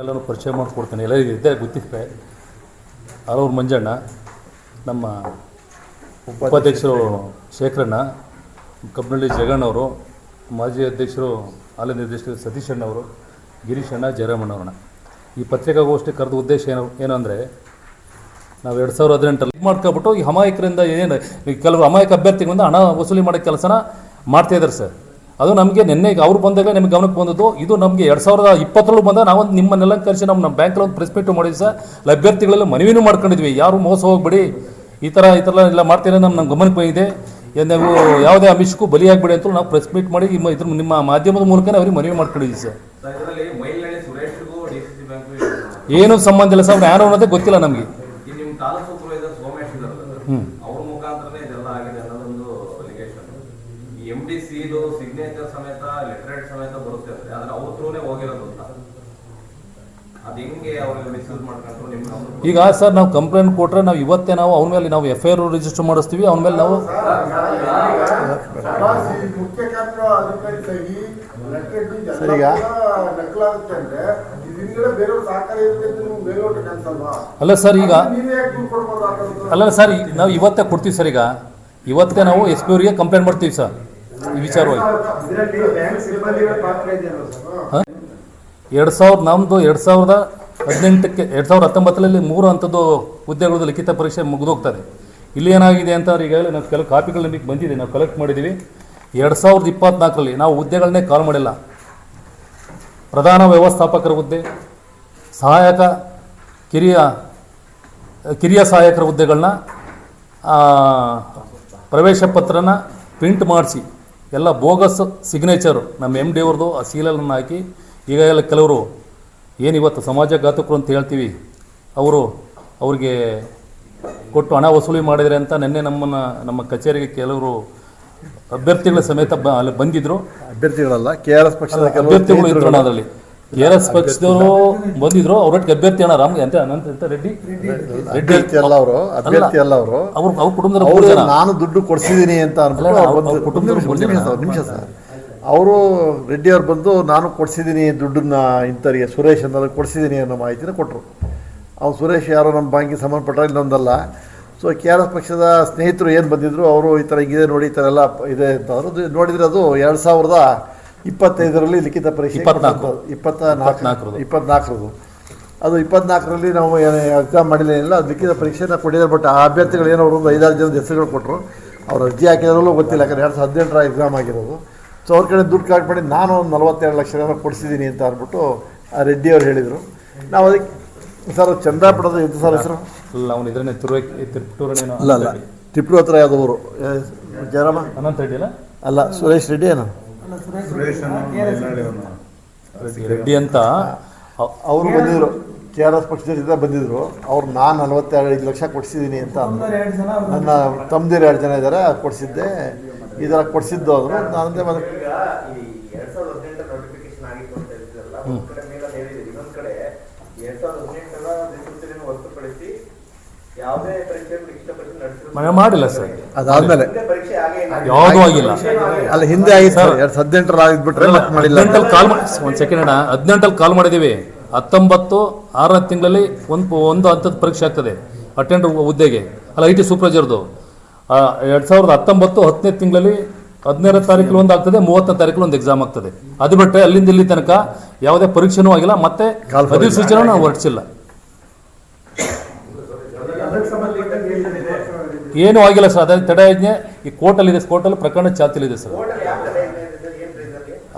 ಎಲ್ಲರೂ ಪರಿಚಯ ಮಾಡಿಕೊಡ್ತೇನೆ. ಎಲ್ಲರಿಗೂ ಇದ್ದೇ ಗೊತ್ತಿದೆ. ಆರೂರು ಮಂಜಣ್ಣ, ನಮ್ಮ ಉಪಾಧ್ಯಕ್ಷರು ಶೇಖರಣ್ಣ, ಕಬ್ಬನಹಳ್ಳಿ ಜಗಣ್ಣವರು, ಮಾಜಿ ಅಧ್ಯಕ್ಷರು ಹಾಲಿ ನಿರ್ದೇಶಕರು ಸತೀಶ್ ಅಣ್ಣವರು, ಗಿರೀಶ್ ಅಣ್ಣ, ಜಯರಾಮಣ್ಣವ್ರಣ್ಣ. ಈ ಪತ್ರಿಕಾಗೋಷ್ಠಿ ಕರೆದ ಉದ್ದೇಶ ಏನು ಅಂದರೆ, ನಾವು 2018 ಮಾಡ್ಕೊಬಿಟ್ಟು ಈ ಅಮಾಯಕರಿಂದ ಕೆಲವರು ಅಮಾಯಕ ಅಭ್ಯರ್ಥಿಗಳಿಂದ ಹಣ ವಸೂಲಿ ಮಾಡೋ ಕೆಲಸನ ಮಾಡ್ತಾಯಿದ್ದಾರೆ ಸರ್. ಅದು ನಮಗೆ ನಿನ್ನೆ ಅವ್ರು ಬಂದಾಗ ನಿಮಗೆ ಗಮನಕ್ಕೆ ಬಂದದ್ದು. ಇದು ನಮಗೆ 2020 ಬಂದಾಗ ನಾವೊಂದು ನಿಮ್ಮನ್ನೆಲ್ಲ ಕರೆಸಿ ನಮ್ಮ ಬ್ಯಾಂಕಲ್ಲಿ ಒಂದು ಪ್ರೆಸ್ ಮೀಟ್ ಮಾಡಿದ್ವಿ ಸರ್. ಅಭ್ಯರ್ಥಿಗಳೆಲ್ಲ ಮನವಿನೂ ಮಾಡ್ಕೊಂಡಿದ್ವಿ, ಯಾರು ಮೋಸ ಹೋಗ್ಬೇಡಿ, ಈ ಥರ ಎಲ್ಲ ಮಾಡ್ತೀರ ನಮ್ಮ ಗಮನಕ್ಕೆ ಬಂದಿದೆ, ನೀವು ಯಾವುದೇ ಅಂಶಕ್ಕೂ ಬಲಿಯಾಗಬೇಡಿ ಅಂತ ನಾವು ಪ್ರೆಸ್ ಮೀಟ್ ಮಾಡಿ ನಿಮ್ಮ ಮಾಧ್ಯಮದ ಮೂಲಕ ಅವ್ರಿಗೆ ಮನವಿ ಮಾಡ್ಕೊಂಡಿದ್ವಿ ಸರ್. ಏನೂ ಸಂಬಂಧ ಇಲ್ಲ ಸರ್, ಅವ್ರು ಯಾರು ಅನ್ನೋದೇ ಗೊತ್ತಿಲ್ಲ ನಮಗೆ. ಸಿಗ್ನೇಚರ್ ಸಮೇತ ಲೆಟರೇಟ್ ಸಮೇತ ಬರುತ್ತೆ, ಆದ್ರೆ ಅವ್ರ ಥ್ರೂನೇ ಹೋಗಿರೋದು ಅಂತ. ಅದು ಹೆಂಗೆ ಅವ್ರಿಗೆ ಮಿಸ್ಯೂಸ್ ಮಾಡ್ಕೊಂಡ್ರು ನಿಮ್ಮ? ಈಗ ಸರ್ ನಾವು ಕಂಪ್ಲೇಂಟ್ ಕೊಟ್ರೆ ನಾವು ಇವತ್ತೇ ನಾವು ಅವನ ಮೇಲೆ ನಾವು FIR ರಿಜಿಸ್ಟರ್ ಮಾಡಿಸ್ತೀವಿ. ಅವನ ಮೇಲೆ ನಾವು ಅಲ್ಲ ಸರ್, ಈಗ ಅಲ್ಲ ಸರ್, ನಾವು ಇವತ್ತೇ ಕೊಡ್ತೀವಿ ಸರ್. ಈಗ ಇವತ್ತೇ ನಾವು SP ಅವರಿಗೆ ಕಂಪ್ಲೇಂಟ್ ಮಾಡ್ತೀವಿ ಸರ್ ಈ ವಿಚಾರವಾಗಿ. 2018ಕ್ಕೆ 2019 3 ಹಂತದ್ದು ಹುದ್ದೆಗಳದ್ದು ಲಿಖಿತ ಪರೀಕ್ಷೆ ಮುಗಿದೋಗ್ತದೆ. ಇಲ್ಲಿ ಏನಾಗಿದೆ ಅಂತ ಈಗಾಗಲೇ ನಾವು ಕೆಲವು ಕಾಪಿಗಳು ನಮಗೆ ಬಂದಿದೆ, ನಾವು ಕಲೆಕ್ಟ್ ಮಾಡಿದ್ದೀವಿ. 2024ರಲ್ಲಿ ನಾವು ಹುದ್ದೆಗಳನ್ನೇ ಕಾಲ್ ಮಾಡಿಲ್ಲ. ಪ್ರಧಾನ ವ್ಯವಸ್ಥಾಪಕರ ಹುದ್ದೆ, ಸಹಾಯಕ ಕಿರಿಯ ಸಹಾಯಕರ ಹುದ್ದೆಗಳನ್ನ ಪ್ರವೇಶ ಪತ್ರನ ಪ್ರಿಂಟ್ ಮಾಡಿಸಿ ಎಲ್ಲ ಬೋಗಸ್ ಸಿಗ್ನೇಚರು ನಮ್ಮ MD ಅವ್ರದ್ದು ಆ ಸೀಲನ್ನು ಹಾಕಿ ಈಗಾಗಲೇ ಕೆಲವರು ಏನಿವತ್ತು ಸಮಾಜಘಾತಕರು ಅಂತ ಹೇಳ್ತೀವಿ ಅವ್ರಿಗೆ ಕೊಟ್ಟು ಹಣ ವಸೂಲಿ ಮಾಡಿದರೆ ಅಂತ ನಿನ್ನೆ ನಮ್ಮ ಕಚೇರಿಗೆ ಕೆಲವರು ಅಭ್ಯರ್ಥಿಗಳ ಸಮೇತ ಅಲ್ಲಿ ಬಂದಿದ್ದರು. ಅಭ್ಯರ್ಥಿಗಳಲ್ಲ, KRS ಪಕ್ಷದ ಅಭ್ಯರ್ಥಿಗಳು ಇದ್ರು. ಅದರಲ್ಲಿ KRS ಪಕ್ಷದವರು ಬಂದಿದ್ರು. ಅವ್ರೊಟ್ಟಿಗೆ ಅಭ್ಯರ್ಥಿ ಅಣ್ಣ ರಾಮ್ ಅಂತ ರೆಡ್ಡಿ ಅಲ್ಲ, ಅವರು ಅಭ್ಯರ್ಥಿ ಅಲ್ಲ, ಅವ್ರ ಕುಟುಂಬದ ನಾನು ದುಡ್ಡು ಕೊಡ್ಸಿದ್ದೀನಿ ಅಂತ ನಿಮಿಷ ಸರ್. ಅವರು ರೆಡ್ಡಿ ಅವ್ರು ಬಂದು ನಾನು ಕೊಡ್ಸಿದ್ದೀನಿ ದುಡ್ಡನ್ನ ಇಂಥವ್ರಿಗೆ ಸುರೇಶ್ ಅಂತ ಕೊಡ್ಸಿದ್ದೀನಿ ಅನ್ನೋ ಮಾಹಿತಿನ ಕೊಟ್ಟರು. ಅವ್ರು ಸುರೇಶ್ ಯಾರೋ ನಮ್ಮ ಬ್ಯಾಂಕಿಗೆ ಸಂಬಂಧಪಟ್ಟ ಇಲ್ಲೊಂದಲ್ಲ. ಸೊ KRS ಪಕ್ಷದ ಸ್ನೇಹಿತರು ಏನು ಬಂದಿದ್ರು, ಅವರು ಈ ಥರ ಹಿಂಗಿದೆ ನೋಡಿ, ಈ ಥರ ಎಲ್ಲ ಇದೆ ಅಂತ ಅವರು ನೋಡಿದರೆ ಅದು 2025ರಲ್ಲಿ ಲಿಖಿತ ಪರೀಕ್ಷೆ 24ರದು. ಅದು 24ರಲ್ಲಿ ನಾವು ಎಕ್ಸಾಮ್ ಮಾಡಿಲ್ಲ, ಅದು ಲಿಖಿತ ಪರೀಕ್ಷೆನ ಕೊಟ್ಟಿದ್ದಾರೆ. ಬಟ್ ಆ ಅಭ್ಯರ್ಥಿಗಳು ಏನೋ ಒಂದು 5-6 ಜನದ ಹೆಸರುಗಳು ಕೊಟ್ಟರು. ಅವ್ರು ಅರ್ಜಿ ಹಾಕಿದ್ರಲ್ಲೂ ಗೊತ್ತಿಲ್ಲ, ಯಾಕಂದರೆ 2018 ಎಕ್ಸಾಮ್ ಆಗಿರೋದು. ಸೊ ಅವ್ರ ಕಡೆ ದುಡ್ಡು ಕಲೆಕ್ಟ್ ಮಾಡಿ ನಾನು ಒಂದು 42 ಲಕ್ಷ ಕೊಡಿಸಿದ್ದೀನಿ ಅಂತ ಅಂದ್ಬಿಟ್ಟು ಆ ರೆಡ್ಡಿ ಅವ್ರು ಹೇಳಿದರು. ನಾವು ಅದಕ್ಕೆ ಸರ್ ಚಂದ್ರಾಪುರದ ಎಂತ ಸರ್ ಹೆಸರು? ಅಲ್ಲ, ಅವನು ಇದ್ರೆ ಅಲ್ಲ ತಿಪ್ಪೂರು ಹತ್ರ ಯಾವುದವರು ಜಯರಾಮ ಅನಂತ ರೆಡ್ಡಿ ಅಲ್ಲ, ಸುರೇಶ್ ರೆಡ್ಡಿ ಏನೋ ರೆಡ್ಡಿ ಅಂತ ಅವರು ಬಂದಿದ್ರು. KRS ಪಕ್ಷದಿಂದ ಬಂದಿದ್ರು. ಅವ್ರು ನಾನು 42 ಲಕ್ಷ ಕೊಡಿಸಿದ್ದೀನಿ ಅಂತ ನನ್ನ ತಮ್ಮದಿರು 2 ಜನ ಇದ್ದಾರೆ, ಕೊಡಿಸಿದ್ದೆ, ಈ ಥರ ಕೊಡಿಸಿದ್ದು ಅವರು. ನಾನಂದೇ ಮಾಡಿಲ್ಲ ಸರ್, ಅದಾದ್ಮೇಲೆ ಯಾವುದೂ ಆಗಿಲ್ಲ. ಅಲ್ಲ, ಹಿಂದೆ ಆಗಿತ್ತು ಸರ್, 2018 ಆಗಿದ್ಬಿಟ್ರೆ ಮಾಡಿಲ್ಲ. 18 ಕಾಲ್ ಮಾಡಿದ್ದೀವಿ. 19 6ನೇ ತಿಂಗಳಲ್ಲಿ ಒಂದು ಹಂತದ ಪರೀಕ್ಷೆ ಆಗ್ತದೆ ಅಟೆಂಡರ್ ಹುದ್ದೆಗೆ, ಅಲ್ಲ IT ಸೂಪರ್ವೈಸರ್ದು. 2019 10ನೇ ತಿಂಗಳಲ್ಲಿ 15ನೇ ತಾರೀಕು ಒಂದು ಆಗ್ತದೆ, 30ನೇ ತಾರೀಕು ಒಂದು ಎಕ್ಸಾಮ್ ಆಗ್ತದೆ. ಅದು ಬಿಟ್ಟರೆ ಅಲ್ಲಿಂದ ಇಲ್ಲಿ ತನಕ ಯಾವುದೇ ಪರೀಕ್ಷೆನೂ ಆಗಿಲ್ಲ, ಮತ್ತೆ ಅಧಿಸೂಚನೆ ನಾವು ಹೊರಡಿಸಿಲ್ಲ, ಏನೂ ಆಗಿಲ್ಲ ಸರ್. ಅದೇ ತಡೆಯಾಜ್ಞೆ ಈ ಕೋರ್ಟಲ್ಲಿದೆ, ಕೋರ್ಟಲ್ಲಿ ಪ್ರಕರಣ ಚಾಲ್ತಿಲಿದೆ ಸರ್.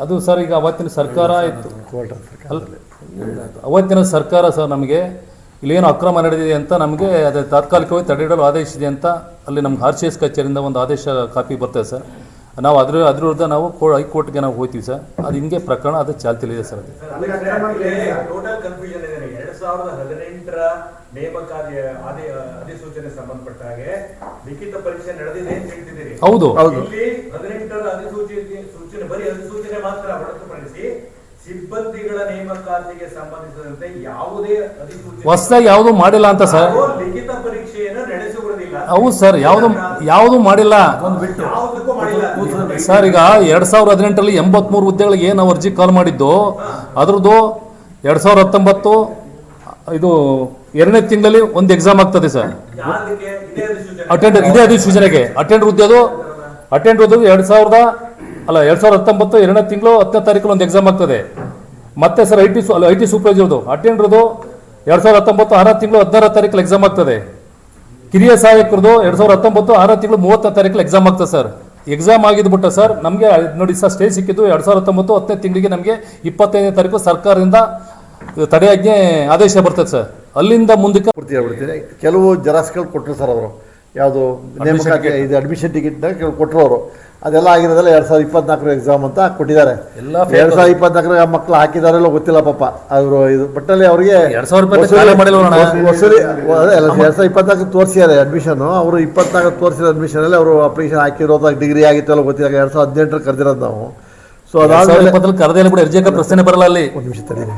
ಅದು ಸರ್ ಈಗ ಅವತ್ತಿನ ಸರ್ಕಾರ ಇತ್ತು, ಅವತ್ತಿನ ಸರ್ಕಾರ ಸರ್ ನಮಗೆ ಇಲ್ಲೇನು ಅಕ್ರಮ ನಡೆದಿದೆ ಅಂತ ನಮಗೆ ಅದು ತಾತ್ಕಾಲಿಕವಾಗಿ ತಡೆಯಿಡಲು ಆದೇಶಿದೆ ಅಂತ ಅಲ್ಲಿ ನಮ್ಗೆ RCS ಕಚೇರಿಯಿಂದ ಒಂದು ಆದೇಶ ಕಾಪಿ ಬರ್ತದೆ ಸರ್. ನಾವು ಅದ್ರ ವಿರುದ್ಧ ನಾವು ಹೈಕೋರ್ಟ್ಗೆ ನಾವು ಹೋಗ್ತೀವಿ ಸರ್. ಅದು ಹಿಂಗೆ ಪ್ರಕರಣ ಅದು ಚಾಲ್ತಿಲಿದೆ ಸರ್. ಅದು 2018ರ ನೇಮಕಾತಿ ಅಧಿಸೂಚನೆ ಸಂಬಂಧಪಟ್ಟ ಹಾಗೆ ಲಿಖಿತ ಪರೀಕ್ಷೆ ನಡೆದಿದೆ ಅಂತ ಹೇಳ್ತಿದ್ದೀರಿ. ಹೌದು, ಇಲ್ಲಿ 18ರ ಅಧಿಸೂಚನೆ ಬರೀ ಅಧಿಸೂಚನೆ ಮಾತ್ರ ಹೊರತುಪಡಿಸಿ ಸಿಬ್ಬಂದಿಗಳ ನೇಮಕಾತಿಗೆ ಸಂಬಂಧಿಸಿದಂತೆ ಯಾವುದೇ ಅಧಿಸೂಚನೆ ಹೊಸದಾಗಿ ಯಾವುದು ಮಾಡಿಲ್ಲ ಅಂತ ಸರ್. ಲಿಖಿತ ಪರೀಕ್ಷೆಯನ್ನು ನಡೆಸುವುದಿಲ್ಲ. ಹೌದು ಸರ್, ಯಾವುದು ಮಾಡಿಲ್ಲ ಸರ್. ಈಗ 2018ರಲ್ಲಿ 83 ಹುದ್ದೆಗಳಿಗೆ ನಾವು ಅರ್ಜಿ ಕಾಲ್ ಮಾಡಿದ್ದು, ಅದ್ರದ್ದು 2019 ಇದು 2ನೇ ತಿಂಗಳಲ್ಲಿ ಒಂದು ಎಕ್ಸಾಮ್ ಆಗ್ತದೆ ಸರ್. ಇದೇ ಅಧಿಸೂಚನೆಗೆ ಅಟೆಂಡರ್ ಹುದ್ದೆದು 2019 2ನೇ ತಿಂಗಳು 10ನೇ ತಾರೀಕು ಒಂದು ಎಕ್ಸಾಮ್ ಆಗ್ತದೆ. ಮತ್ತೆ ಸರ್ ಐ ಟಿ ಸೂಪರ್ವೈಸರ್ದು ಅಟೆಂಡರ್ದು 2019 6ನೇ ತಿಂಗಳು 16ನೇ ತಾರೀಕು ಎಕ್ಸಾಮ್ ಆಗ್ತದೆ. ಕಿರಿಯ ಸಹಾಯಕರದು 2019 6ನೇ ತಿಂಗಳು 30ನೇ ತಾರೀಕು ಎಕ್ಸಾಮ್ ಆಗ್ತದೆ ಸರ್. ಎಕ್ಸಾಮ್ ಆಗಿದ್ಬಿಟ್ಟ ಸರ್ ನಮಗೆ ನೋಡಿ ಸರ್ ಸ್ಟೇ ಸಿಕ್ಕಿದ್ದು 2019 10ನೇ ತಿಂಗಳಿಗೆ ನಮಗೆ 25ನೇ ತಾರೀಕು ಸರ್ಕಾರದಿಂದ ತಡೆಯಾಜ್ಞೆ ಆದೇಶ ಬರ್ತದೆ ಸರ್. ಅಲ್ಲಿಂದ ಮುಂದಕ್ಕೆ ಪೂರ್ತಿ ಹೇಳ್ಬಿಡ್ತೀನಿ. ಕೆಲವು ಜೆರಾಕ್ಸ್ಗಳು ಕೊಟ್ಟರು ಸರ್ ಅವರು, ಯಾವುದು ನೇಮಕಾತಿ ಇದು ಅಡ್ಮಿಷನ್ ಟಿಕೆಟ್ನ ಕೊಟ್ಟರು ಅವರು. ಅದೆಲ್ಲ ಆಗಿರೋದಲ್ಲ 2024 ಎಕ್ಸಾಮ್ ಅಂತ ಕೊಟ್ಟಿದ್ದಾರೆ. 2024 ಮಕ್ಕಳು ಹಾಕಿದಾರೆಲ್ಲ ಗೊತ್ತಿಲ್ಲ ಪಾಪ ಅವರು. ಇದು ಬಟ್ಟಲ್ಲಿ ಅವರಿಗೆ 2024 ತೋರಿಸಿದ್ದಾರೆ ಅಡ್ಮಿಷನು. ಅವರು 24 ತೋರಿಸಿದ ಅಡ್ಮಿಷನಲ್ಲಿ ಅವರು ಅಪ್ಲಿಕೇಶನ್ ಹಾಕಿರೋದು ಡಿಗ್ರಿ ಆಗಿತ್ತು ಎಲ್ಲ ಗೊತ್ತಿಲ್ಲ. 2018 ಕರೆದಿರೋದು ನಾವು. ಸೊ ಅದಾದ್ಮೇಲೆ ಪ್ರಶ್ನೆ ಬರಲ್ಲ ಅಲ್ಲಿ. ಒಂದು ನಿಮಿಷ ತಡೀರಿ.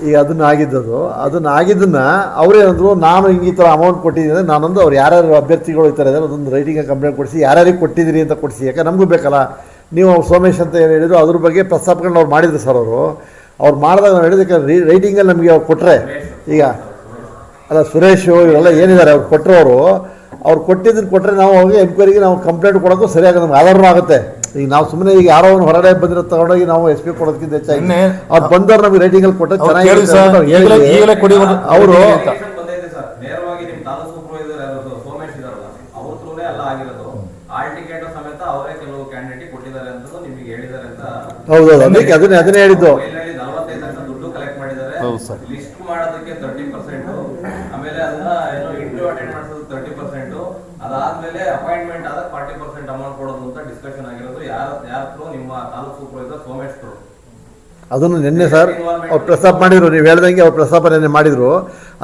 ಈಗ ಅದನ್ನಾಗಿದ್ದನ್ನು ಅವರೇನಂದ್ರು, ನಾನು ಹಿಂಗೆ ಈ ಥರ ಅಮೌಂಟ್ ಕೊಟ್ಟಿದ್ದೀನಿ, ನಾನೊಂದು ಅವ್ರು ಯಾರ್ಯಾರು ಅಭ್ಯರ್ಥಿಗಳು ಇರ್ತಾರೆ ಅದೊಂದು ರೈಟಿಂಗ್ ಕಂಪ್ಲೇಂಟ್ ಕೊಡಿಸಿ, ಯಾರ್ಯಾರಿಗೆ ಕೊಟ್ಟಿದ್ದೀರಿ ಅಂತ ಕೊಡಿಸಿ. ಯಾಕೆ ನಮಗೂ ಬೇಕಲ್ಲ. ನೀವು ಸೋಮೇಶ್ ಅಂತ ಏನು ಹೇಳಿದ್ರು ಅದ್ರ ಬಗ್ಗೆ ಪ್ರಸ್ತಾಪಗಳನ್ನ ಅವ್ರು ಮಾಡಿದ್ರು ಸರ್. ಅವ್ರು ಮಾಡಿದಾಗ ನಾವು ಹೇಳಿದಕ್ಕೆ ರೈಟಿಂಗಲ್ಲಿ ನಮಗೆ ಅವ್ರು ಕೊಟ್ಟರೆ, ಈಗ ಅಲ್ಲ ಸುರೇಶು ಇವರೆಲ್ಲ ಏನಿದ್ದಾರೆ ಅವ್ರು ಕೊಟ್ಟರು, ಅವ್ರು ಕೊಟ್ಟಿದ್ದನ್ನು ಕೊಟ್ಟರೆ ನಾವು ಅವ್ರಿಗೆ ಎನ್ಕ್ವೈರಿಗೆ ನಾವು ಕಂಪ್ಲೇಂಟ್ ಕೊಡೋಕ್ಕೂ ಸರಿಯಾಗಿ ನಮ್ಗೆ ಆಧಾರನೂ ಆಗುತ್ತೆ. ಈಗ ನಾವು ಸುಮ್ಮನೆ ಈಗ ಯಾರೋ ಒಂದು ಹೊರಗಡೆ ಬಂದಿರೋ ತಗೊಂಡೋಗಿ ನಾವು SP ಕೊಡೋದಕ್ಕಿಂತ ಹೆಚ್ಚಾಗಿ ಅವ್ರು ಬಂದವ್ರು ನಮಗೆ ರೈಟಿಂಗಲ್ಲಿ ಕೊಟ್ಟರೆ ಚೆನ್ನಾಗಿ ಅವರು ನೇರವಾಗಿ ನಿಮ್ಮ ತಾಲೂಕು ಸೂಪರ್ವೈಸರ್ ಯಾರು ಸೋಮೇಶ್ ಇದಾರಲ್ಲ ಅವ್ರ ಥ್ರೂನೇ ಎಲ್ಲ ಆಗಿರೋದು. ಆಲ್ ಟಿಕೆಟ್ ಸಮೇತ ಅವರೇ ಕೆಲವು ಕ್ಯಾಂಡಿಡೇಟ್ ಕೊಟ್ಟಿದ್ದಾರೆ ಅಂತ ನಿಮಗೆ ಹೇಳಿದ್ದಾರೆ ಅಂತ. ಹೌದು, ಅದನ್ನೇ ಹೇಳಿದ್ದು. 45 ಲಕ್ಷ ದುಡ್ಡು ಕಲೆಕ್ಟ್ ಮಾಡಿದ್ದಾರೆ. ಲಿಸ್ಟ್ ಮಾಡೋದಕ್ಕೆ 30%, ಆಮೇಲೆ ಅದನ್ನ ಏನೋ ಇಂಟರ್ವ್ಯೂ ಅಟೆಂಡ್ ಮಾಡಿಸೋದು 30%, ಅದಾದ್ಮೇಲೆ ಅಪಾಯಿಂಟ್ಮೆಂಟ್ ಆದ 40% ಅಮೌಂಟ್ ಕೊಡೋದು ಅಂತ ಡಿಸ್ಕಷನ್ ಆಗಿರೋದು. ಯಾರ ಥ್ರೂ? ನಿಮ್ಮ ತಾಲೂಕು ಸೂಪರ್ವೈಸರ್ ಸೋಮೇಶ್ ಥ್ರೂ. ಅದನ್ನು ನಿನ್ನೆ ಸರ್ ಅವ್ರು ಪ್ರಸ್ತಾಪ ಮಾಡಿದ್ರು, ನೀವು ಹೇಳ್ದಂಗೆ ಅವ್ರು ಪ್ರಸ್ತಾಪ ನಿನ್ನೆ ಮಾಡಿದ್ರು.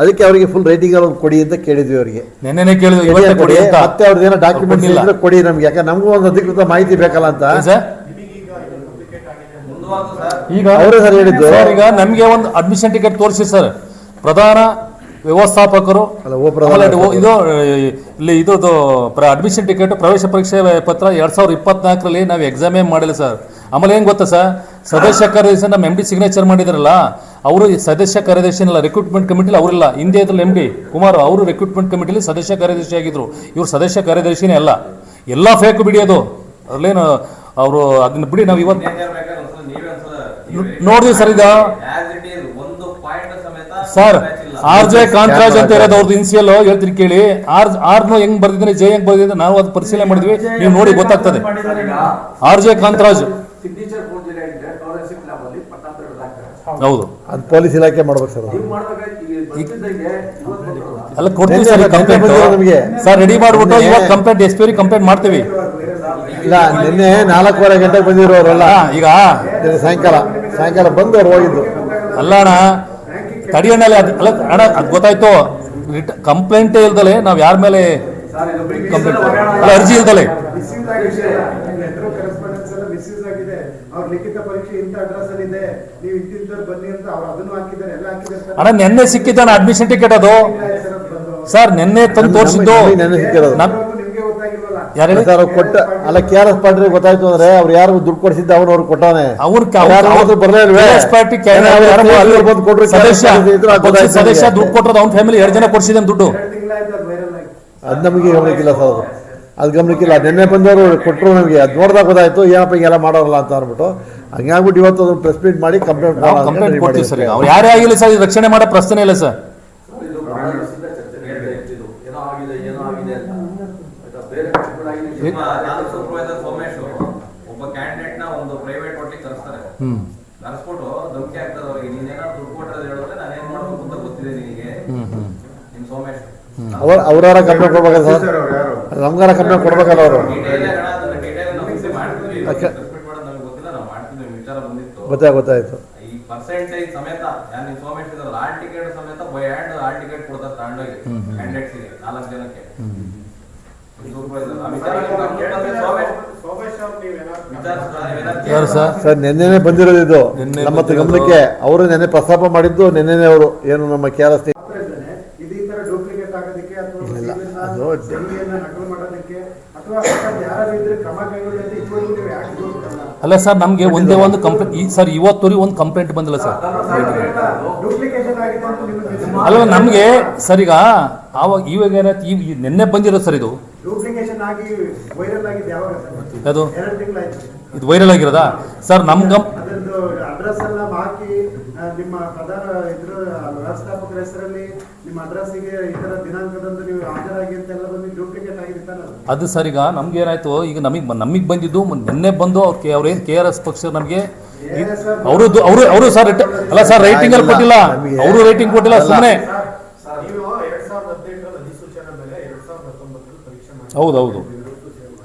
ಅದಕ್ಕೆ ಅವರಿಗೆ ಫುಲ್ ರೈಟಿಂಗ್ ಅವ್ರು ಕೊಡಿ ಅಂತ ಕೇಳಿದ್ವಿ ಅವರಿಗೆ. ನೆನ್ನೆ ಕೇಳಿದ್ವಿ, ಮತ್ತೆ ಅವ್ರದ್ದು ಏನೋ ಡಾಕ್ಯುಮೆಂಟ್ಸ್ ಇದ್ರೆ ಕೊಡಿ ನಮ್ಗೆ, ಯಾಕೆ ನಮಗೂ ಒಂದು ಅಧಿಕೃತ ಮಾಹಿತಿ ಬೇಕಲ್ಲ ಅಂತ. ಈಗ ಅವರೇ ಸರ್ ಹೇಳಿದ್ದು. ಈಗ ನಮಗೆ ಒಂದು ಅಡ್ಮಿಷನ್ ಟಿಕೆಟ್ ತೋರಿಸಿ ಸರ್, ಪ್ರಧಾನ ವ್ಯವಸ್ಥಾಪಕರು ಇದು ಇಲ್ಲಿ ಇದು ಅಡ್ಮಿಷನ್ ಟಿಕೆಟ್ ಪ್ರವೇಶ ಪರೀಕ್ಷೆ ಪತ್ರ 2024ರಲ್ಲಿ ನಾವು ಎಕ್ಸಾಮೇ ಮಾಡಿಲ್ಲ ಸರ್. ಆಮೇಲೆ ಏನು ಗೊತ್ತಾ ಸರ್, ಸದಸ್ಯ ಕಾರ್ಯದರ್ಶಿ ನಮ್ಮ MD ಸಿಗ್ನೇಚರ್ ಮಾಡಿದಾರಲ್ಲ, ಅವರು ಸದಸ್ಯ ಕಾರ್ಯದರ್ಶಿ ಇಲ್ಲ, ರಿಕ್ರೂಟ್ಮೆಂಟ್ ಕಮಿಟಿಲಿ ಅವರಿಲ್ಲ. ಹಿಂದೆ ಇದ್ರಲ್ಲಿ MD ಕುಮಾರ್ ಅವರು ರಿಕ್ರೂಟ್ಮೆಂಟ್ ಕಮಿಟಿಲಿ ಸದಸ್ಯ ಕಾರ್ಯದರ್ಶಿ ಆಗಿದ್ರು. ಇವರು ಸದಸ್ಯ ಕಾರ್ಯದರ್ಶಿನೇ ಅಲ್ಲ, ಎಲ್ಲ ಫೇಕ್ ಬಿಡಿಯೋದು. ಅಲ್ಲೇನು ಅವರು ಅದನ್ನ ಬಿಡಿ. ನಾವು ಇವತ್ತು ನೋಡಿದ್ವಿ ಸರ್. ಈಗ ಸರ್ RJ ಕಾಂತರಾಜ್ ಅಂತ ಇರೋದು ಅವ್ರದ್ದು ಇನ್ಸಿಯಲ್ ಹೇಳ್ತೀನಿ ಕೇಳಿ. ಆರ್ನು ಹೆಂಗ್ ಬರ್ದಿದ್ದಾನೆ, ಜೆ ಹೆಂಗ್ ಬರ್ದಿದ್ದಾನೆ, ನಾವು ಅದು ಪರಿಶೀಲನೆ ಮಾಡಿದ್ವಿ. ನೀವು ನೋಡಿ ಗೊತ್ತಾಗ್ತದೆ. RJ ಕಾಂತರಾಜ್ ಹೌದು, ಅದು ಪೊಲೀಸ್ ಇಲಾಖೆ ಮಾಡ್ಬೇಕು ಸರ್. ಅಲ್ಲ ಕೊಡ್ತೀವಿ ಸರ್ ಕಂಪ್ಲೇಂಟ್ ನಮಗೆ ಸರ್, ರೆಡಿ ಮಾಡ್ಬಿಟ್ಟು ಇವಾಗ ಕಂಪ್ಲೇಂಟ್ SP ಕಂಪ್ಲೇಂಟ್ ಮಾಡ್ತೀವಿ. ಇಲ್ಲ, ನಿನ್ನೆ 4:15 ಗಂಟೆಗೆ ಬಂದಿರೋ ಅವರೆಲ್ಲ. ಈಗ ಸಾಯಂಕಾಲ ಬಂದು ಅವ್ರು ಹೋಗಿದ್ದು. ಅಲ್ಲ ಅಣ್ಣ ತಡಿಯಣ್ಣಲ್ಲಿ ಅಲ್ಲ ಅಣ್ಣ, ಅದು ಗೊತ್ತಾಯ್ತು. ಕಂಪ್ಲೇಂಟೇ ಇಲ್ದಲೆ ನಾವು ಯಾರ ಮೇಲೆ ಕಂಪ್ಲೇಂಟ್ ಅಲ್ಲ, ಅರ್ಜಿ ಇಲ್ದಲೆ ಅಣ್ಣ ನೆನ್ನೆ ಸಿಕ್ಕಿದ್ದಾನೆ ಅಡ್ಮಿಷನ್ ಟಿಕೆಟ್. ಅದು ಸರ್ ನೆನ್ನೆ ತಂದು ತೋರಿಸಿದ್ದು. ಕೊಟ್ಟ ಅಲ್ಲ KRS ಪಾಟ್ರಿ ಗೊತ್ತಾಯ್ತು ಅಂದ್ರೆ ಅವ್ರು ಯಾರು ದುಡ್ಡು ಕೊಡಿಸಿದ್ದ ಅವ್ರು ಕೊಟ್ಟವನೆ. ಸದಸ್ಯ ದುಡ್ಡು ಕೊಟ್ಟರು, ಅವ್ನ ಫ್ಯಾಮಿಲಿ 2 ಜನ ಕೊಡಿಸಿದ ದುಡ್ಡು. ಅದು ನಮಗೆ ಗಮನಕ್ಕಿಲ್ಲ ಸರ್, ಅದು ಗಮನಕ್ಕಿಲ್ಲ. ನಿನ್ನೆ ಬಂದವರು ಕೊಟ್ಟರು ನಮಗೆ, ಅದು ನೋಡಿದಾಗ ಗೊತ್ತಾಯ್ತು ಏನಪ್ಪ ಹಿಂಗೆಲ್ಲ ಮಾಡೋರಲ್ಲ ಅಂತ ಅಂದ್ಬಿಟ್ಟು. ಹಂಗಾಗ್ಬಿಟ್ಟು ಇವತ್ತು ಅದನ್ನು ಪ್ರೆಸ್ ಮೀಟ್ ಮಾಡಿ ಕಂಪ್ಲೇಂಟ್ ಕೊಡ್ತೀವಿ ಸರ್. ಅವ್ರು ಯಾರೇ ಆಗಿಲ್ಲ ಸರ್, ರಕ್ಷಣೆ ಮಾಡೋ ಪ್ರಶ್ನೆ ಇಲ್ಲ ಸರ್. ಸೂಪರ್ವೈಸರ್ ಸೋಮೇಶ್ ಒಬ್ಬ ಕ್ಯಾಂಡಿಡೇಟ್ ನ ಒಂದು ಪ್ರೈವೇಟ್ ಒಟ್ಟಿಗೆ ಕರೆಸ್ತಾರೆ. ಕರೆಸ್ಬಿಟ್ಟು ಧಮಕಿ ಆಗ್ತದೆ ಅವ್ರಿಗೆ, ನೀನೇನಾದ್ರು ದುಡ್ಡು ಕೊಟ್ಟರೆ ಹೇಳಿದ್ರೆ ನಾನು ಏನ್ ಮಾಡ್ಬೇಕು ಅಂತ ಗೊತ್ತಿದೆ ನಿನಗೆ. ನಿಮ್ ಸೋಮೇಶ್ ಅವರಾರ ಕಂಪ್ಲೇಂಟ್ ಕೊಡ್ಬೇಕಲ್ಲ ಸರ್, ನಮ್ಗಾರ ಕಂಪ್ಲೇಂಟ್ ಕೊಡ್ಬೇಕಲ್ಲ ಅವರು. ಗೊತ್ತಾಯ್ತು. ಈ ಪರ್ಸೆಂಟೇಜ್ ಸಮೇತ ನಿಮ್ ಸೋಮೇಶ್ ಇದಾರಲ್ಲ, ಆಲ್ ಟಿಕೆಟ್ ಸಮೇತ ಬೈ ಹ್ಯಾಂಡ್ ಆಲ್ ಟಿಕೆಟ್ ಕೊಡ್ತಾರೆ ತಗೊಂಡೋಗಿ ಕ್ಯಾಂಡಿಡೇಟ್ಸ್ ಗೆ 4 ಜನಕ್ಕೆ. ಸರ್ ನಿನ್ನೆ ಬಂದಿರೋದು ಇದು ನಮ್ಮ ಗಮನಕ್ಕೆ. ಅವರು ನೆನ್ನೆ ಪ್ರಸ್ತಾಪ ಮಾಡಿದ್ದು ನಿನ್ನೆ ಅವರು ಏನು ನಮ್ಮ KRS ಸಹಿಯನ್ನು ನಕಲು ಮಾಡೋದಕ್ಕೆ ಅಥವಾ ಯಾರು ಇದ್ರೆ ಕ್ರಮ ಕೈಗೊಳ್ಳಿ ಅಂತ ಇದುವರೆಗೂ ನೀವು ಯಾಕೆ ಗೊತ್ತಲ್ಲ? ಅಲ್ಲ ಸರ್, ನಮಗೆ ಒಂದೇ ಒಂದು ಕಂಪ್ಲೇಂಟ್ ಸರ್, ಇವತ್ತುವರೆಗೆ ಒಂದು ಕಂಪ್ಲೇಂಟ್ ಬಂದಿಲ್ಲ ಸರ್. ಡೂಪ್ಲಿಕೇಶನ್ ಆಗಿದೆ ಅಂತ ನಿಮಗೆ ಅಲ್ಲ ನಮಗೆ ಸರ್, ಈಗ ಇವಾಗ ಏನಾಯ್ತು, ಈ ನಿನ್ನೆ ಬಂದಿರೋ ಸರ್, ಇದು ಡೂಪ್ಲಿಕೇಶನ್ ಆಗಿ ವೈರಲ್ ಆಗಿದೆ ಯಾವಾಗ ಸರ್? ಅದು 2 ತಿಂಗಳಾಯ್ತು. ಇದು ವೈರಲ್ ಆಗಿರೋದಾ ಸರ್? ನಮ್ಗೆ ಅದರದ್ದು ಅಡ್ರೆಸ್ ಎಲ್ಲ ಹಾಕಿ ನಿಮ್ಮ ಪ್ರಧಾನ ಇದ್ರ ವ್ಯವಸ್ಥಾಪಕರ ಹೆಸರಲ್ಲಿ ನಿಮ್ಮ ಅಡ್ರೆಸ್ಸಿಗೆ ಈ ತರ ದಿನಾಂಕದಂದು ನೀವು ಹಾಜರಾಗಿ ಅಂತೆಲ್ಲ ಬಂದು ಡೂಪ್ಲಿಕೇಟ್ ಆಗಿರ್ತಾನೆ ಅದು ಸರ್. ಈಗ ನಮ್ಗೆ ಏನಾಯ್ತು, ಈಗ ನಮಗೆ ಬಂದಿದ್ದು ನಿನ್ನೆ ಬಂದು ಅವ್ರೇನು KRS ಪಕ್ಷ ನಮಗೆ ಅವರು ಸರ್ ಅಲ್ಲ ಸರ್, ರೈಟಿಂಗ್ ಅಲ್ಲಿ ಕೊಟ್ಟಿಲ್ಲ, ಅವರು ರೈಟಿಂಗ್ ಕೊಟ್ಟಿಲ್ಲ ಸುಮ್ಮನೆ. ನೀವು 2018 ಅಧಿಸೂಚನೆ ಮೇಲೆ 2019 ಪರೀಕ್ಷೆ ಮಾಡಿ. ಹೌದೌದು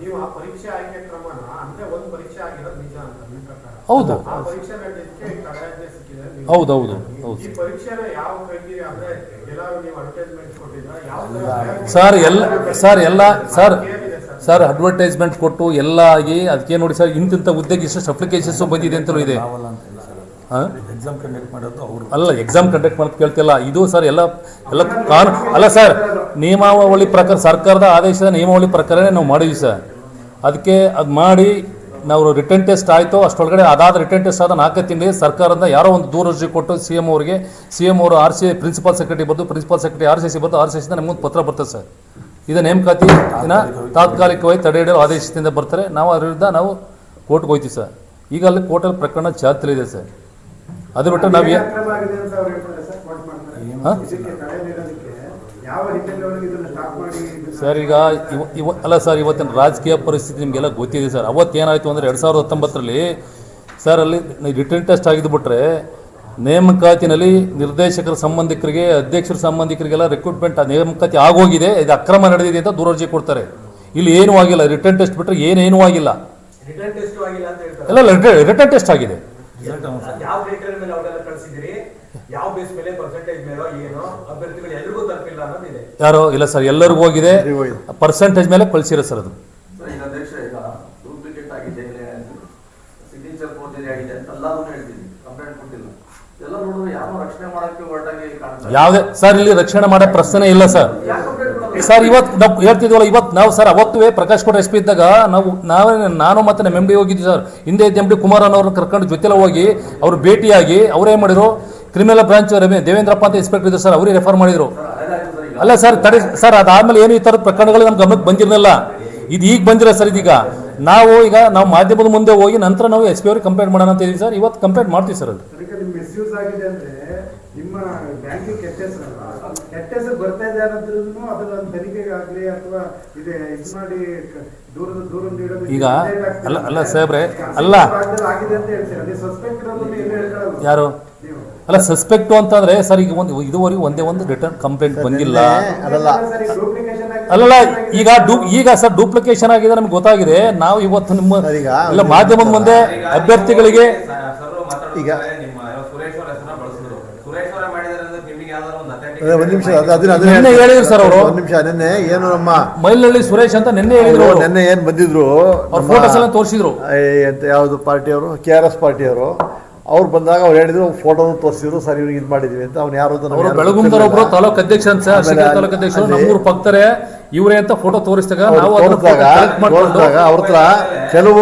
ನೀವು ಆ ಪರೀಕ್ಷೆ ಆಯ್ಕೆ ಕ್ರಮನ ಅಂದ್ರೆ ಒಂದು ಪರೀಕ್ಷೆ ಆಗಿರೋದು ನಿಜ ಅಂತ ನಿಮ್ಮ ಪ್ರಕಾರ. ಹೌದು ಆ ಪರೀಕ್ಷೆ ನಡೆದಕ್ಕೆ ತಡೆಯಾಜ್ಞೆ ಸಿಕ್ಕಿದೆ. ಹೌದೌದು ಹೌದು ಈ ಪರೀಕ್ಷೆನ ಯಾವ ಕ್ರೈಟೀರಿಯಾ ಅಂದ್ರೆ ಎಲ್ಲರೂ ನೀವು ಅಡ್ವರ್ಟೈಸ್ಮೆಂಟ್ ಕೊಟ್ಟಿದ್ರ ಯಾವ ಸರ್ ಅಡ್ವರ್ಟೈಸ್ಮೆಂಟ್ ಕೊಟ್ಟು ಎಲ್ಲ ಆಗಿ ಅದಕ್ಕೆ ನೋಡಿ ಸರ್, ಇಂತಿಂಥ ಹುದ್ದೆಗೆ ಇಷ್ಟು ಅಪ್ಲಿಕೇಶನ್ಸು ಬಂದಿದೆ ಅಂತಲೂ ಇದೆ. ಎಕ್ಸಾಮ್ ಕಂಡಕ್ಟ್ ಮಾಡೋದು ಅವರು ಅಲ್ಲ, ಎಕ್ಸಾಮ್ ಕಂಡಕ್ಟ್ ಮಾಡೋದು ಕೇಳ್ತಿಲ್ಲ ಇದು ಸರ್. ಎಲ್ಲ ಕಾನೂನು ಅಲ್ಲ ಸರ್, ನಿಯಮಾವಳಿ ಪ್ರಕಾರ, ಸರ್ಕಾರದ ಆದೇಶದ ನಿಯಮಾವಳಿ ಪ್ರಕಾರನೇ ನಾವು ಮಾಡಿದ್ವಿ ಸರ್. ಅದಕ್ಕೆ ಅದು ಮಾಡಿ ನಾವು ರಿಟರ್ನ್ ಟೆಸ್ಟ್ ಆಯಿತು, ಅಷ್ಟೊಳಗಡೆ ಅದಾದ ರಿಟರ್ನ್ ಟೆಸ್ಟ್ ಆದ 4 ತಿಂಗಳಿಗೆ ಸರ್ಕಾರದಿಂದ ಯಾರೋ ಒಂದು ದೂರದರ್ಶಿ ಕೊಟ್ಟು CM ಅವರಿಗೆ, CM ಅವರು RC ಪ್ರಿನ್ಸಿಪಾಲ್ ಸೆಕ್ರೆಟರಿ ಬರ್ದು, ಪ್ರಿನ್ಸಿಪಾಲ್ ಸೆಕ್ರೆಟರಿ RCC ಬರ್ದು, RCCಯಿಂದ ನಮಗೊಂದು ಪತ್ರ ಬರ್ತದೆ ಸರ್. ಇದು ನೇಮಕಾತಿ ತಾತ್ಕಾಲಿಕವಾಗಿ ತಡೆ ಹಿಡಿಯಲು ಆದೇಶದಿಂದ ಬರ್ತಾರೆ. ನಾವು ಅದ್ರ ವಿರುದ್ಧ ನಾವು ಕೋರ್ಟ್ಗೆ ಹೋಗ್ತೀವಿ ಸರ್. ಈಗ ಅಲ್ಲಿ ಕೋರ್ಟಲ್ಲಿ ಪ್ರಕರಣ ಚಾಲ್ತಿಲಿದೆ ಸರ್. ಅದು ಬಿಟ್ಟರೆ ನಾವು ಅಕ್ರಮ ಆಗಿದೆ ಅಂತ ಅವ್ರು ಹೇಳ್ತಾರೆ ಸರ್. ಕೋರ್ಟ್ ಮಾಡ್ತಾರೆ ಇದಕ್ಕೆ ತಡೆ ನೀಡೋದಕ್ಕೆ ಯಾವ ರೀತಿಯಲ್ಲಿ ಒಳಗೆ ಇದನ್ನ ಸ್ಟಾಪ್ ಮಾಡಿ ಸರ್. ಈಗ ಅಲ್ಲ ಸರ್, ಇವತ್ತಿನ ರಾಜಕೀಯ ಪರಿಸ್ಥಿತಿ ನಿಮಗೆಲ್ಲ ಗೊತ್ತಿದೆ ಸರ್. ಅವತ್ತೇನಾಯಿತು ಅಂದರೆ 2019ರಲ್ಲಿ ಸರ್, ಅಲ್ಲಿ ರಿಟರ್ನ್ ಟೆಸ್ಟ್ ಆಗಿದ್ದು ಬಿಟ್ಟರೆ ನೇಮಕಾತಿನಲ್ಲಿ ನಿರ್ದೇಶಕರ ಸಂಬಂಧಿಕರಿಗೆ, ಅಧ್ಯಕ್ಷರ ಸಂಬಂಧಿಕರಿಗೆಲ್ಲ ರಿಕ್ರೂಟ್ಮೆಂಟ್ ನೇಮಕಾತಿ ಆಗೋಗಿದೆ, ಇದು ಅಕ್ರಮ ನಡೆದಿದೆ ಅಂತ ದೂರರ್ಜಿ ಕೊಡ್ತಾರೆ. ಇಲ್ಲಿ ಏನೂ ಆಗಿಲ್ಲ, ರಿಟರ್ನ್ ಟೆಸ್ಟ್ ಬಿಟ್ಟರೆ ಏನೇನೂ ಆಗಿಲ್ಲ. ರಿಟರ್ನ್ ಟೆಸ್ಟ್ ಆಗಿಲ್ಲ ಅಂತ ಹೇಳ್ತಾರೆ. ಎಲ್ಲ ರಿಟರ್ನ್ ಟೆಸ್ಟ್ ಆಗಿದೆ. ಯಾವ ಕ್ರೈಟೀರಿಯಾ ಮೇಲೆ ಅವರೆಲ್ಲ ಕಳಿಸಿದಿರಿ, ಯಾವ ಬೇಸ್ ಮೇಲೆ ಪರ್ಸೆಂಟೇಜ್ ಮೇಲೋ ಏನೋ ಅಭ್ಯರ್ಥಿಗಳು ಎಲ್ರಿಗೂ ತಲುಪಿಲ್ಲ ಅನ್ನೋದಿದೆ. ಯಾರೋ ಇಲ್ಲ ಸರ್, ಎಲ್ಲರಿಗೂ ಹೋಗಿದೆ, ಪರ್ಸೆಂಟೇಜ್ ಮೇಲೆ ಕಳಿಸಿರೋ ಸರ್ ಅದು. ಈಗ ಅಧ್ಯಕ್ಷ, ಈಗ ಡೂಪ್ಲಿಕೇಟ್ ಆಗಿದೆ, ಸಿಗ್ನೇಚರ್ ಫೋರ್ಜರಿ ಆಗಿದೆ ಅಂತ ಎಲ್ಲರೂ ಹೇಳ್ತೀವಿ, ಕಂಪ್ಲೇಂಟ್ ಕೊಟ್ಟಿಲ್ಲ. ಎಲ್ಲ ನೋಡಿದ್ರೆ ಯಾರು ರಕ್ಷಣೆ ಮಾಡಕ್ಕೆ ಹೊರಟಾಗಿ ಕಾಣ್ತಾರೆ. ಯಾವುದೇ ಸರ್, ಇಲ್ಲಿ ರಕ್ಷಣೆ ಮಾಡೋ ಪ್ರಶ್ನೆ ಇಲ್ಲ ಸರ್. ಸರ್ ಇವತ್ತು ನಾವು ಹೇಳ್ತಿದ್ವಲ್ಲ, ಇವತ್ತು ನಾವು ಸರ್ ಅವತ್ತುವೇ ಪ್ರಕಾಶ್ ಕೋಟ್ SP ಇದ್ದಾಗ ನಾನು ಮತ್ತೆ ನಮ್ಮ MD ಹೋಗಿದ್ವಿ ಸರ್. ಹಿಂದೆ MD ಕುಮಾರನ್ ಅವ್ರನ್ನ ಕರ್ಕೊಂಡು ಜೊತೆಲ್ಲ ಹೋಗಿ ಅವ್ರು ಭೇಟಿಯಾಗಿ ಅವ್ರೇನು ಮಾಡಿದ್ರು, ಕ್ರಿಮಿನಲ್ ಬ್ರಾಂಚ್ ದೇವೇಂದ್ರಪ್ಪ ಅಂತ ಇನ್ಸ್ಪೆಕ್ಟರ್ ಇದ್ರು ಸರ್, ಅವರೇ ರೆಫರ್ ಮಾಡಿದ್ರು. ಅಲ್ಲ ಸರ್, ತಡೆ ಸರ್, ಅದಾದ್ಮೇಲೆ ಏನು ಈ ಥರದ ಪ್ರಕರಣಗಳು ನಮ್ಮ ಗಮನಕ್ಕೆ ಬಂದಿರಲಿಲ್ಲ. ಇದು ಈಗ ಬಂದಿರೋ ಸರ್. ಇದೀಗ ನಾವು ಮಾಧ್ಯಮದ ಮುಂದೆ ಹೋಗಿ ನಂತರ ನಾವು SP ಅವ್ರಿಗೆ ಕಂಪ್ಲೇಂಟ್ ಮಾಡೋಣ ಅಂತ ಇದೀವಿ ಸರ್. ಇವತ್ತು ಕಂಪ್ಲೇಂಟ್ ಮಾಡ್ತೀವಿ ಸರ್. ಅದು ಅದಕ್ಕೆ ನಿಮ್ ಮಿಸ್ಯೂಸ್ ಆಗಿದೆ ಅಂದ್ರೆ ನಿಮ್ಮ ಬ್ಯಾಂಕಿಗೆ ಕೆಟ್ಟ ಹೆಸರು ಬರ್ತಾ ಇದೆ ಅನ್ನೋದ್ರೂ ಅದನ್ನ ತನಿಖೆಗಾಗ್ಲಿ ಅಥವಾ ಇದು ಮಾಡಿ ದೂರ ನೀಡೋದು ಈಗ ಅಲ್ಲ ಸಾಹೇಬ್ರೆ, ಅಲ್ಲ ಆಗಿದೆ ಅಂತ ಹೇಳ್ತೀರಾ. ಅದೇ ಸಸ್ಪೆಕ್ಟ್ ಇರೋದನ್ನ ಏನು ಹೇಳ್ಕೊಳ್ಳಲ್ಲ ಯಾರು ನೀವು. ಅಲ್ಲ, ಸಸ್ಪೆಕ್ಟು ಅಂತಂದ್ರೆ ಸರ್, ಈಗ ಇದುವರೆಗೂ ಒಂದೇ ಒಂದು ರಿಟರ್ನ್ ಕಂಪ್ಲೇಂಟ್ ಬಂದಿಲ್ಲ. ಅಲ್ಲಲ್ಲ, ಈಗ ಸರ್ ಡೂಪ್ಲಿಕೇಶನ್ ಆಗಿದೆ ನಮ್ಗೆ ಗೊತ್ತಾಗಿದೆ. ನಾವು ಇವತ್ತು ನಿಮ್ಮ ಇಲ್ಲ ಮಾಧ್ಯಮದ ಮುಂದೆ ಅಭ್ಯರ್ಥಿಗಳಿಗೆ ಈಗ ನಿಮ್ಮ ಸುರೇಶ್ ಅವರ ಹೆಸರನ್ನ ಬಳಸಿದ್ರು. ಸುರೇಶ್ ಅವರ ಮಾಡಿದಾರೆ ಅಂದ್ರೆ ನಿಮಗೆ ಯಾವ್ದಾದ್ರು ಒಂದು ಒಂದು ನಿಮಿಷ, ನಿನ್ನೆ ಹೇಳಿದ್ರು ಸರ್ ಅವರು. ಒಂದು ನಿಮಿಷ, ನಿನ್ನೆ ಏನು ನಮ್ಮ ಮೈಲಹಳ್ಳಿ ಸುರೇಶ್ ಅಂತ ನಿನ್ನೆ ಹೇಳಿದ್ರು. ನಿನ್ನೆ ಏನು ಬಂದಿದ್ರು, ಅವ್ರ ಫೋಟೋಸ್ ಎಲ್ಲ ತೋರಿಸಿದ್ರು. ಎಂತ ಯಾವುದು ಪಾರ್ಟಿಯವರು, KRS ಪಾರ್ಟಿಯವರು ಅವ್ರು ಬಂದಾಗ ಅವ್ರು ಹೇಳಿದ್ರು, ಫೋಟೋನು ತೋರಿಸಿದ್ರು ಸರ್, ಇವ್ರಿಗೆ ಇದು ಮಾಡಿದ್ವಿ ಅಂತ. ಅವ್ನು ಯಾರು ಅವರು ಬೆಳಗುಂದರ ಒಬ್ರು ತಾಲೂಕು ಅಧ್ಯಕ್ಷ ಅಂತ ತಾಲೂಕು ಅಧ್ಯಕ್ಷರು ನಮ್ಮೂರು ಪಕ್ಕರೆ ಇವರೇ ಅಂತ ಫೋಟೋ ತೋರಿಸಿದಾಗ ನಾವು ಅವ್ರ ಹತ್ರ ಕೆಲವು